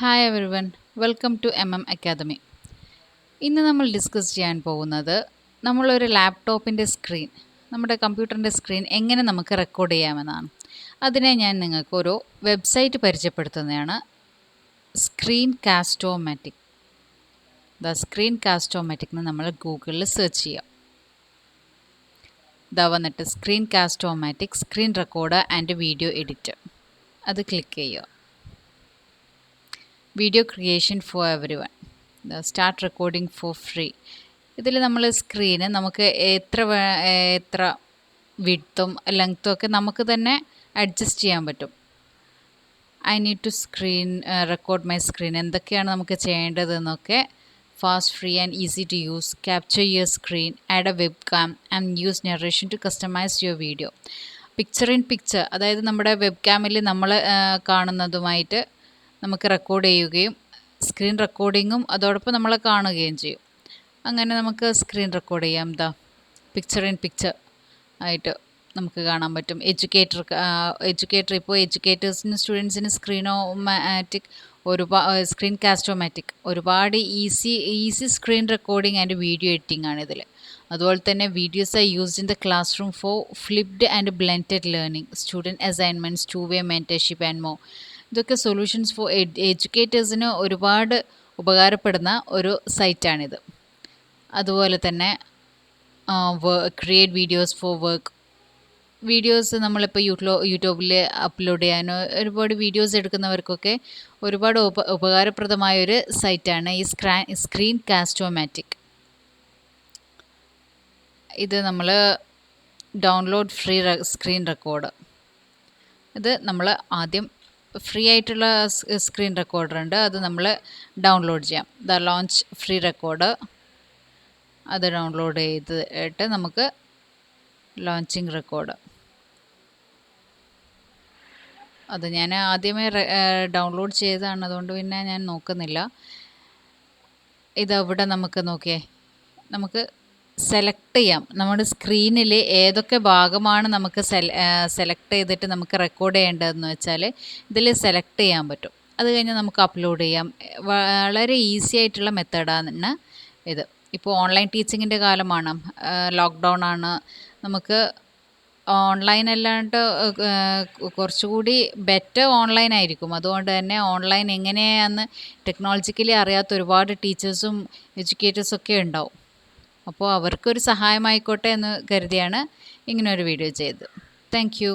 Hi everyone, welcome to academy. ഇന്ന് നമ്മൾ discuss ചെയ്യാൻ പോകുന്നത് നമ്മളൊരു ലാപ്ടോപ്പിൻ്റെ സ്ക്രീൻ, നമ്മുടെ കമ്പ്യൂട്ടറിൻ്റെ സ്ക്രീൻ എങ്ങനെ നമുക്ക് റെക്കോർഡ് ചെയ്യാമെന്നാണ്. അതിനെ ഞാൻ നിങ്ങൾക്ക് ഒരു വെബ്സൈറ്റ് പരിചയപ്പെടുത്തുന്നതാണ്. സ്ക്രീൻകാസ്റ്റോമാറ്റിക്. സ്ക്രീൻകാസ്റ്റോമാറ്റിക് എന്ന് നമ്മൾ ഗൂഗിളിൽ സെർച്ച് ചെയ്യാം. ഇതാ വന്നിട്ട് Screencast O Matic screen recorder and video editor. അത് ക്ലിക്ക് ചെയ്യുക. Video creation for everyone. Start recording for free. ഇതിൽ നമ്മൾ സ്ക്രീന് നമുക്ക് എത്ര വിഡ്ത്തും ലെങ്ത്തും ഒക്കെ നമുക്ക് തന്നെ അഡ്ജസ്റ്റ് ചെയ്യാൻ പറ്റും. I need to record my screen, എന്തൊക്കെയാണ് നമുക്ക് ചെയ്യേണ്ടതെന്നൊക്കെ. Fast, free and easy to use. Capture your screen, add a webcam and use narration to customise your video. Picture in picture, അതായത് നമ്മുടെ വെബ്കാമിൽ നമ്മൾ കാണുന്നതുമായിട്ട് നമുക്ക് റെക്കോർഡ് ചെയ്യുകയും സ്ക്രീൻ റെക്കോർഡിങ്ങും അതോടൊപ്പം നമ്മളെ കാണുകയും ചെയ്യും. അങ്ങനെ നമുക്ക് സ്ക്രീൻ റെക്കോർഡ് ചെയ്യാം. പിക്ചർ ഇൻ പിക്ചർ ആയിട്ട് നമുക്ക് കാണാൻ പറ്റും. എഡ്യൂക്കേറ്റർ ഇപ്പോൾ എഡ്യൂക്കേറ്റേഴ്സിനും സ്റ്റുഡൻസിന് സ്ക്രീൻകാസ്റ്റോമാറ്റിക് ഒരുപാട് easy screen recording and video editing ആണ് ഇതിൽ. അതുപോലെ തന്നെ videos are used in the class room for flipped and blended learning, student assignments, 2-way mentorship and more. ഇതൊക്കെ സൊല്യൂഷൻസ് ഫോർ എഡ്യൂക്കേറ്റേഴ്സിന് ഒരുപാട് ഉപകാരപ്പെടുന്ന ഒരു സൈറ്റാണിത്. അതുപോലെ തന്നെ create videos four work. Videos നമ്മളിപ്പോൾ യൂട്യൂബിൽ അപ്ലോഡ് ചെയ്യാനോ ഒരുപാട് വീഡിയോസ് എടുക്കുന്നവർക്കൊക്കെ ഒരുപാട് ഉപകാരപ്രദമായൊരു സൈറ്റാണ് ഈ സ്ക്രീൻകാസ്റ്റോമാറ്റിക്. ഇത് നമ്മൾ ഡൗൺലോഡ് ഫ്രീ സ്ക്രീൻ റെക്കോർഡർ. ഇത് നമ്മൾ ആദ്യം ഫ്രീ ആയിട്ടുള്ള സ്ക്രീൻ റെക്കോർഡർ ഉണ്ട്, അത് നമ്മൾ ഡൗൺലോഡ് ചെയ്യാം. ലോഞ്ച് ഫ്രീ റെക്കോർഡർ, അത് ഡൗൺലോഡ് ചെയ്തിട്ട് നമുക്ക് ലോഞ്ചിങ് റെക്കോർഡ്, അത് ഞാൻ ആദ്യമേ ഡൗൺലോഡ് ചെയ്തതാണ്, അതുകൊണ്ട് പിന്നെ ഞാൻ നോക്കുന്നില്ല. ഇതവിടെ നമുക്ക് നോക്കിയേ, നമുക്ക് സെലക്ട് ചെയ്യാം. നമ്മുടെ സ്ക്രീനിൽ ഏതൊക്കെ ഭാഗമാണ് നമുക്ക് സെലക്ട് ചെയ്തിട്ട് നമുക്ക് റെക്കോർഡ് ചെയ്യേണ്ടതെന്ന് വെച്ചാൽ ഇതിൽ സെലക്ട് ചെയ്യാൻ പറ്റും. അത് കഴിഞ്ഞ് നമുക്ക് അപ്ലോഡ് ചെയ്യാം. വളരെ ഈസി ആയിട്ടുള്ള മെത്തേഡാണ് ഇത്. ഇപ്പോൾ ഓൺലൈൻ ടീച്ചിങ്ങിൻ്റെ കാലമാണ്, ലോക്ക്ഡൗൺ ആണ്. നമുക്ക് ഓൺലൈൻ അല്ലാണ്ട് കുറച്ചുകൂടി ബെറ്റർ ഓൺലൈൻ ആയിരിക്കും. അതുകൊണ്ട് തന്നെ ഓൺലൈൻ എങ്ങനെയാണെന്ന് ടെക്നോളജിക്കലി അറിയാത്ത ഒരുപാട് ടീച്ചേഴ്സും എഡ്യൂക്കേറ്റേഴ്സൊക്കെ ഉണ്ടാവും. അപ്പോൾ അവർക്കൊരു സഹായമായിക്കോട്ടെ എന്ന് കരുതിയാണ് ഇങ്ങനൊരു വീഡിയോ ചെയ്തത്. Thank you.